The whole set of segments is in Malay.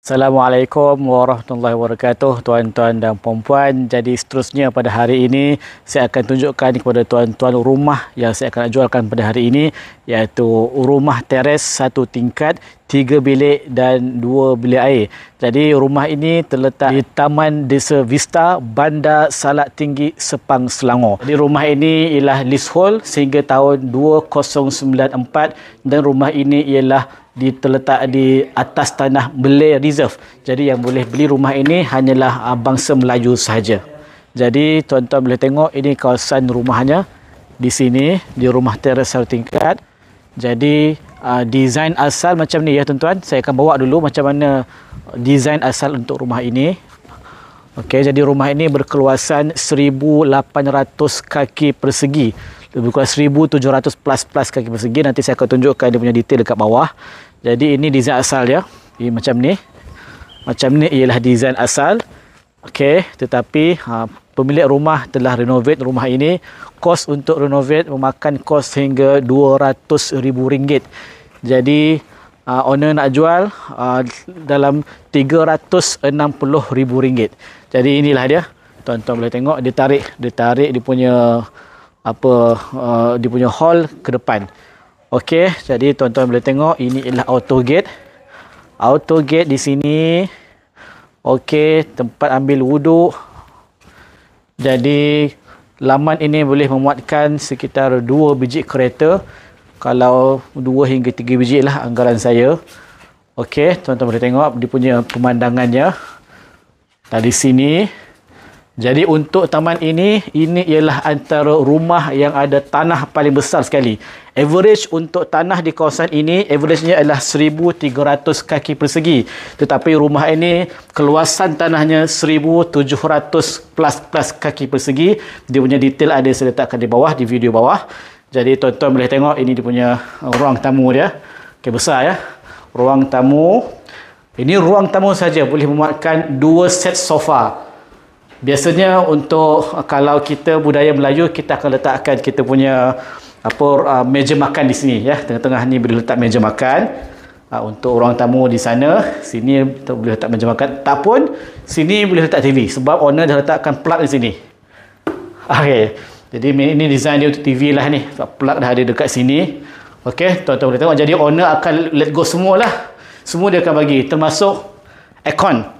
Assalamualaikum warahmatullahi wabarakatuh, tuan-tuan dan puan-puan. Jadi seterusnya pada hari ini saya akan tunjukkan kepada tuan-tuan rumah yang saya akan jualkan pada hari ini, iaitu rumah teres satu tingkat, 3 bilik dan 2 bilik air. Jadi rumah ini terletak di Taman Desa Vista, Bandar Salak Tinggi, Sepang, Selangor. Jadi rumah ini ialah leasehold sehingga tahun 2094 dan rumah ini ialah terletak di atas tanah Belay Reserve. Jadi yang boleh beli rumah ini hanyalah bangsa Melayu sahaja. Jadi tuan-tuan boleh tengok ini kawasan rumahnya di sini, di rumah teres satu tingkat. Jadi desain asal macam ni ya tuan-tuan. Saya akan bawa dulu macam mana desain asal untuk rumah ini. Okey, jadi rumah ini berkeluasan 1800 kaki persegi. Lebih kurang 1700 plus kaki persegi. Nanti saya akan tunjukkan dia punya detail dekat bawah. Jadi ini desain asal dia. Ini macam ni. Macam ni ialah desain asal. Okey, tetapi pemilik rumah telah renovate rumah ini. Kos untuk renovate memakan kos hingga RM200,000. Jadi owner nak jual dalam RM360,000. Jadi inilah dia. Tuan-tuan boleh tengok dia tarik dia punya dia punya hall ke depan. Okey, jadi tuan-tuan boleh tengok ini ialah auto gate. Auto gate di sini. Okey, tempat ambil wuduk. Jadi laman ini boleh memuatkan sekitar 2 biji kereta. Kalau 2 hingga 3 biji lah anggaran saya. Okey, tuan-tuan boleh tengok dia punya pemandangannya dari sini. Jadi untuk taman ini ialah antara rumah yang ada tanah paling besar sekali. Average untuk tanah di kawasan ini, averagenya adalah 1300 kaki persegi. Tetapi rumah ini keluasan tanahnya 1700 plus kaki persegi. Dia punya detail ada saya letakkan di bawah, di video bawah. Jadi tuan-tuan boleh tengok ini dia punya ruang tamu dia. Okey, besar ya. Ruang tamu. Ini ruang tamu saja boleh memuatkan 2 set sofa. Biasanya untuk kalau kita budaya Melayu, kita akan letakkan kita punya meja makan di sini ya. Tengah-tengah ni boleh letak meja makan. Untuk orang tamu di sana, sini boleh letak meja makan. Tak pun sini boleh letak TV sebab owner dah letakkan plug di sini. Okey. Jadi ini design dia untuk TV lah ni. Plug dah ada dekat sini. Okey, tuan-tuan boleh tengok. Jadi owner akan let go semualah. Semua dia akan bagi, termasuk aircon.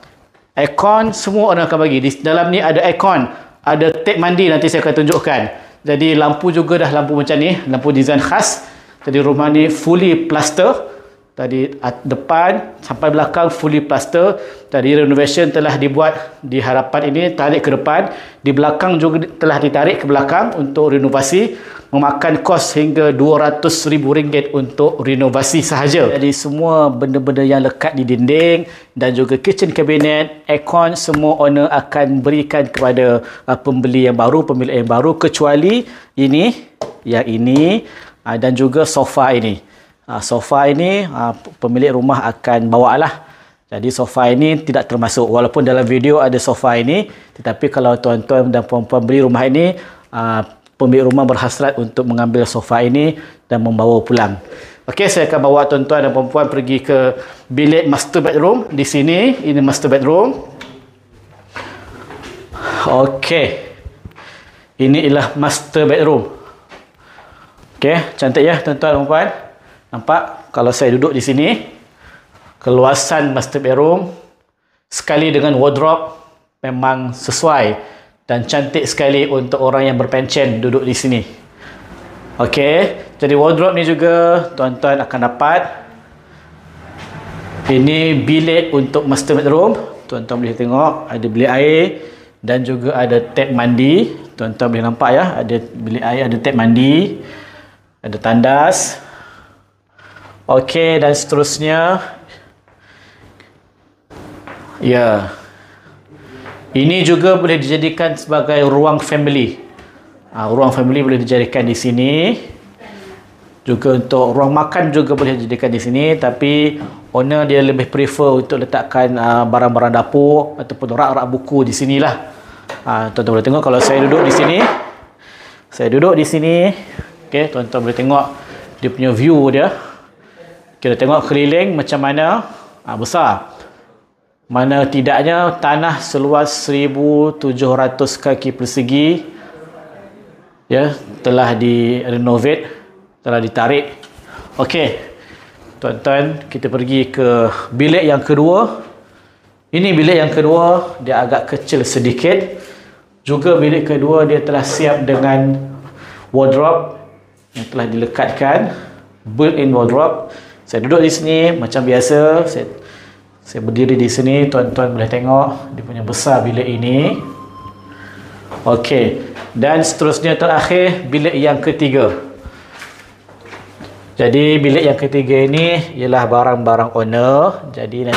Aircon semua orang akan bagi. Di dalam ni ada aircon, ada tap mandi, nanti saya akan tunjukkan. Jadi lampu juga dah lampu macam ni, lampu design khas. Jadi rumah ni fully plaster. Tadi depan sampai belakang fully plaster. Tadi renovation telah dibuat di hadapan ini, tarik ke depan. Di belakang juga telah ditarik ke belakang untuk renovasi. Memakan kos hingga RM200,000 untuk renovasi sahaja. Jadi semua benda-benda yang lekat di dinding dan juga kitchen cabinet, aircon, semua owner akan berikan kepada pembeli yang baru, pemilik yang baru, kecuali ini, yang ini dan juga sofa ini. Sofa ini pemilik rumah akan bawa lah. Jadi sofa ini tidak termasuk. Walaupun dalam video ada sofa ini, tetapi kalau tuan-tuan dan puan-puan beli rumah ini, pemilik rumah berhasrat untuk mengambil sofa ini dan membawa pulang. Okey, saya akan bawa tuan-tuan dan puan-puan pergi ke bilik master bedroom. Di sini, ini master bedroom. Okey. Ini ialah master bedroom. Okey, cantik ya tuan-tuan dan puan-puan. Nampak? Kalau saya duduk di sini, keluasan master bedroom sekali dengan wardrobe memang sesuai dan cantik sekali untuk orang yang berpencen duduk di sini. Okey, jadi wardrobe ni juga tuan-tuan akan dapat. Ini bilik untuk master bedroom. Tuan-tuan boleh tengok ada bilik air dan juga ada tap mandi. Tuan-tuan boleh nampak ya, ada bilik air, ada tap mandi, ada tandas. Okey, dan seterusnya. Ya. Ini juga boleh dijadikan sebagai ruang family. Ruang family boleh dijadikan di sini. Juga untuk ruang makan juga boleh dijadikan di sini. Tapi owner dia lebih prefer untuk letakkan barang-barang dapur ataupun rak-rak buku di sinilah. Tuan-tuan boleh tengok kalau saya duduk di sini. Saya duduk di sini. Okey, tuan-tuan boleh tengok dia punya view dia. Kita tengok keliling macam mana. Besar. mana tidaknya tanah seluas 1,700 kaki persegi ya telah direnovate, telah ditarik. Okey, tuan-tuan, kita pergi ke bilik yang kedua. Ini bilik yang kedua, dia agak kecil sedikit. Juga bilik kedua dia telah siap dengan wardrobe yang telah dilekatkan, built-in wardrobe. Saya duduk di sini macam biasa. Saya berdiri di sini, tuan-tuan boleh tengok dia punya besar bilik ini. Okey, dan seterusnya terakhir bilik yang ketiga. Jadi bilik yang ketiga ini ialah barang-barang owner. Jadi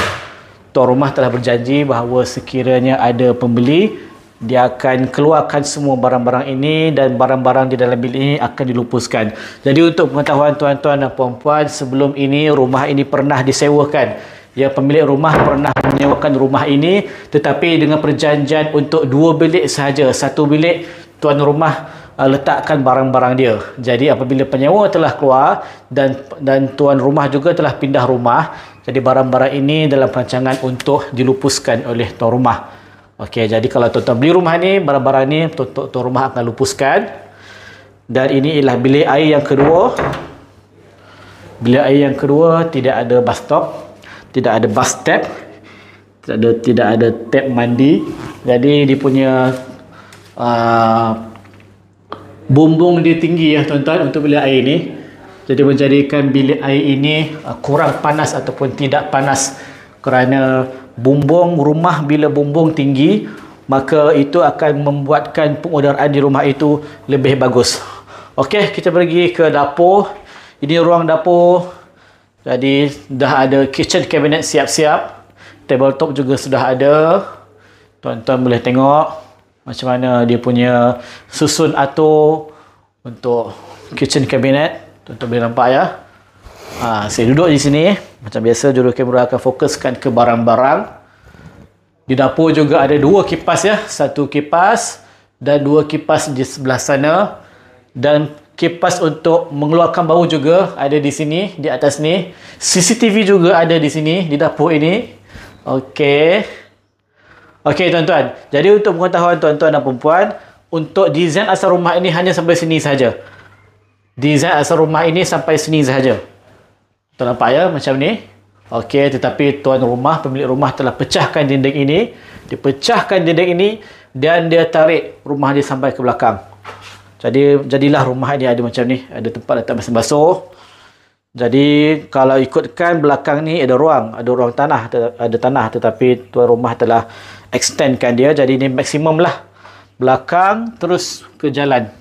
tuan rumah telah berjanji bahawa sekiranya ada pembeli, dia akan keluarkan semua barang-barang ini dan barang-barang di dalam bilik ini akan dilupuskan. Jadi untuk pengetahuan tuan-tuan dan puan-puan, sebelum ini rumah ini pernah disewakan. Ya, pemilik rumah pernah menyewakan rumah ini, tetapi dengan perjanjian untuk 2 bilik sahaja. Satu bilik tuan rumah letakkan barang-barang dia. Jadi apabila penyewa telah keluar dan tuan rumah juga telah pindah rumah, jadi barang-barang ini dalam perancangan untuk dilupuskan oleh tuan rumah. Okey, jadi kalau tuan-tuan beli rumah ni, barang-barang ni tuan rumah akan lupuskan. Dan ini ialah bilik air yang kedua. Bilik air yang kedua tidak ada bathtub, tidak ada bathtub, tidak ada tap mandi. Jadi dia punya bumbung dia tinggi ya tuan-tuan untuk bilik air ni. Jadi menjadikan bilik air ini kurang panas ataupun tidak panas, kerana bumbung rumah bila bumbung tinggi, maka itu akan membuatkan pengudaraan di rumah itu lebih bagus. Okey, kita pergi ke dapur. Ini ruang dapur. Jadi dah ada kitchen cabinet siap-siap. Tabletop juga sudah ada. Tuan-tuan boleh tengok macam mana dia punya susun atur untuk kitchen cabinet. Tuan-tuan boleh nampak ya. Saya duduk di sini. Macam biasa, juru kamera akan fokuskan ke barang-barang. Di dapur juga ada 2 kipas ya. 1 kipas dan 2 kipas di sebelah sana. Dan kipas untuk mengeluarkan bau juga ada di sini, di atas ni. CCTV juga ada di sini, di dapur ini. Okey. Okey tuan-tuan. Jadi untuk pengetahuan tuan-tuan dan perempuan, untuk desain asal rumah ini hanya sampai sini saja. Desain asal rumah ini sampai sini saja. Tuan nampak ya macam ni. Okey, tetapi tuan rumah, pemilik rumah telah pecahkan dinding ini. Dia pecahkan dinding ini dan dia tarik rumah dia sampai ke belakang. Jadilah rumah dia ada macam ni, ada tempat letak mesin basuh. Jadi kalau ikutkan belakang ni ada ruang tanah, ada tanah, tetapi tuan rumah telah extendkan dia, jadi ni maksimum lah. Belakang terus ke jalan.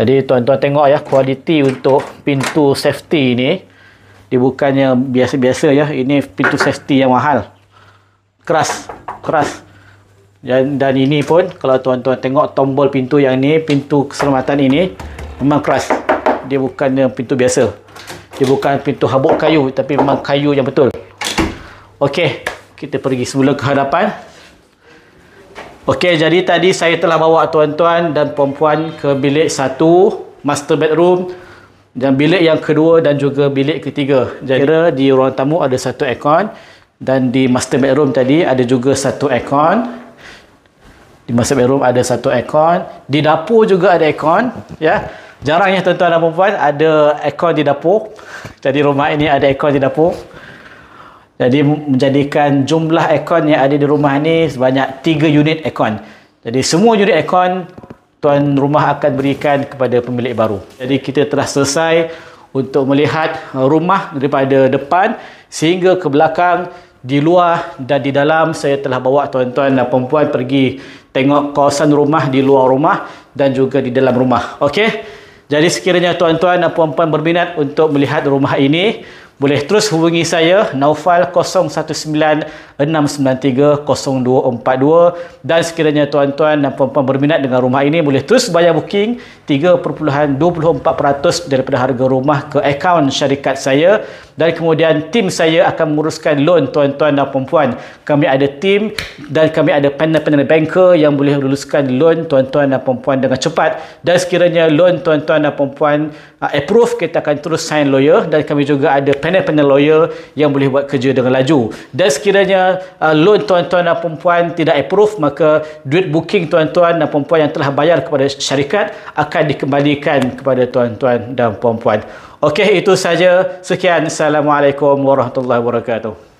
Jadi tuan-tuan tengok ya, kualiti untuk pintu safety ni. Dia bukannya biasa-biasa ya, ini pintu safety yang mahal. Keras. Dan ini pun kalau tuan-tuan tengok tombol pintu yang ni, pintu keselamatan ini memang keras. Dia bukannya pintu biasa. Dia bukan pintu habuk kayu, tapi memang kayu yang betul. Okey, kita pergi semula ke hadapan. Okey, jadi tadi saya telah bawa tuan-tuan dan puan-puan ke bilik 1, master bedroom, dan bilik yang kedua dan juga bilik ketiga. Jadi di ruang tamu ada 1 aircon dan di master bedroom tadi ada juga 1 aircon. Di master bedroom ada 1 aircon. Di dapur juga ada aircon, ya. Jarangnya tuan-tuan dan puan-puan ada aircon di dapur. Jadi rumah ini ada aircon di dapur. Jadi menjadikan jumlah aircon yang ada di rumah ini sebanyak 3 unit aircon. Jadi semua unit aircon tuan rumah akan berikan kepada pemilik baru. Jadi kita telah selesai untuk melihat rumah daripada depan sehingga ke belakang, di luar dan di dalam. Saya telah bawa tuan-tuan dan puan-puan pergi tengok kawasan rumah di luar rumah dan juga di dalam rumah. Okey. Jadi sekiranya tuan-tuan dan puan-puan berminat untuk melihat rumah ini, boleh terus hubungi saya, Naufal 0196930242. Dan sekiranya tuan-tuan dan puan-puan berminat dengan rumah ini, boleh terus bayar booking 3.24% daripada harga rumah ke akaun syarikat saya. Dan kemudian tim saya akan menguruskan loan tuan-tuan dan puan-puan. Kami ada tim dan kami ada panel-panel banker yang boleh luluskan loan tuan-tuan dan puan-puan dengan cepat. Dan sekiranya loan tuan-tuan dan puan-puan approve, kita akan terus sign lawyer, dan kami juga ada panel-panel lawyer yang boleh buat kerja dengan laju. Dan sekiranya loan tuan-tuan dan perempuan tidak approve, maka duit booking tuan-tuan dan perempuan yang telah bayar kepada syarikat akan dikembalikan kepada tuan-tuan dan perempuan. Okey, itu saja. Sekian. Assalamualaikum warahmatullahi wabarakatuh.